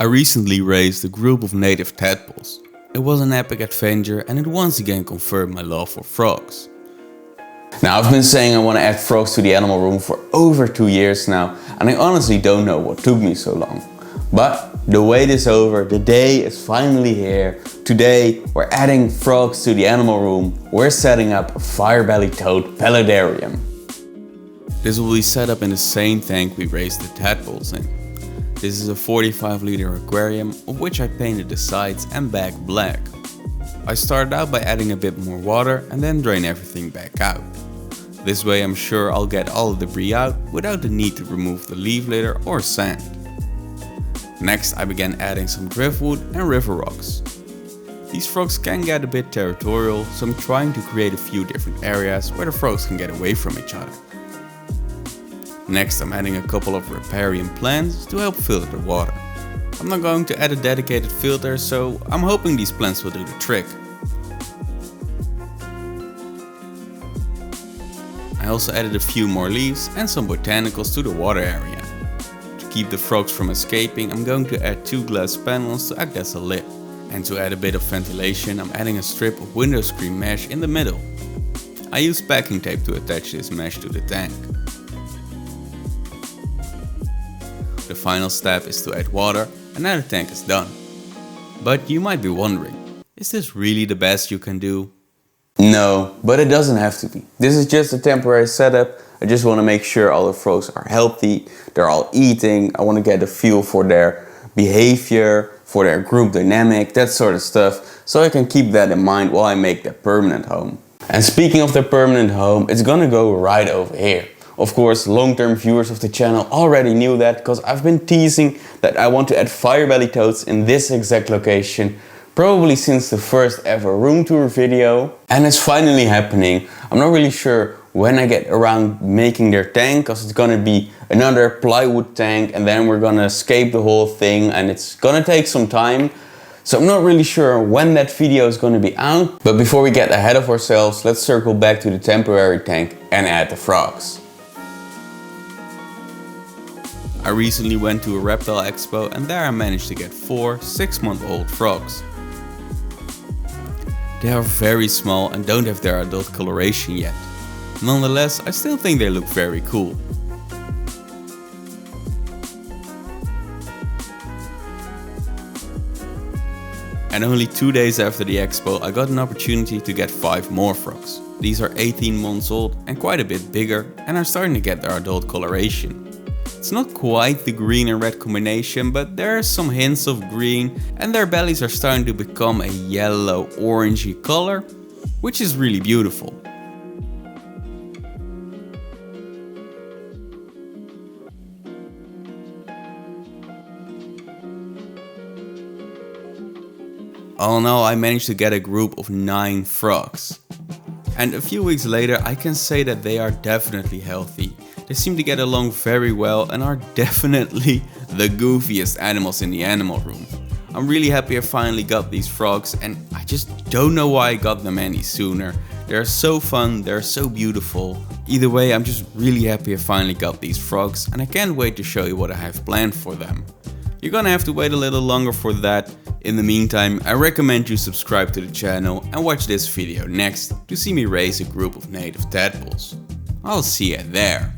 I recently raised a group of native tadpoles. It was an epic adventure and it once again confirmed my love for frogs. Now, I've been saying I want to add frogs to the animal room for over 2 years now, and I honestly don't know what took me so long. But the wait is over, the day is finally here. Today we're adding frogs to the animal room. We're setting up a fire-bellied toad Paludarium. This will be set up in the same tank we raised the tadpoles in. This is a 45-liter aquarium, of which I painted the sides and back black. I started out by adding a bit more water and then drain everything back out. This way I'm sure I'll get all the debris out without the need to remove the leaf litter or sand. Next I began adding some driftwood and river rocks. These frogs can get a bit territorial, so I'm trying to create a few different areas where the frogs can get away from each other. Next I'm adding a couple of riparian plants to help filter the water. I'm not going to add a dedicated filter, so I'm hoping these plants will do the trick. I also added a few more leaves and some botanicals to the water area. To keep the frogs from escaping, I'm going to add 2 glass panels to act as a lid. And to add a bit of ventilation, I'm adding a strip of window screen mesh in the middle. I used packing tape to attach this mesh to the tank. The final step is to add water and now the tank is done. But you might be wondering, is this really the best you can do? No, but it doesn't have to be. This is just a temporary setup. I just want to make sure all the frogs are healthy, they're all eating. I want to get a feel for their behavior, for their group dynamic, that sort of stuff. So I can keep that in mind while I make their permanent home. And speaking of their permanent home, it's gonna go right over here. Of course, long-term viewers of the channel already knew that because I've been teasing that I want to add fire-bellied toads in this exact location probably since the first ever room tour video. And it's finally happening. I'm not really sure when I get around making their tank because it's gonna be another plywood tank and then we're gonna scape the whole thing and it's gonna take some time. So I'm not really sure when that video is gonna be out. But before we get ahead of ourselves, let's circle back to the temporary tank and add the frogs. I recently went to a reptile expo and there I managed to get 4 6-month-old frogs. They are very small and don't have their adult coloration yet. Nonetheless, I still think they look very cool. And only 2 days after the expo I got an opportunity to get 5 more frogs. These are 18 months old and quite a bit bigger and are starting to get their adult coloration. It's not quite the green and red combination, but there are some hints of green and their bellies are starting to become a yellow orangey color, which is really beautiful. All in all, I managed to get a group of 9 frogs. And a few weeks later I can say that they are definitely healthy. They seem to get along very well and are definitely the goofiest animals in the animal room. I'm really happy I finally got these frogs and I just don't know why I got them any sooner. They're so fun, they're so beautiful. Either way, I'm just really happy I finally got these frogs and I can't wait to show you what I have planned for them. You're gonna have to wait a little longer for that. In the meantime, I recommend you subscribe to the channel and watch this video next to see me raise a group of native tadpoles. I'll see you there.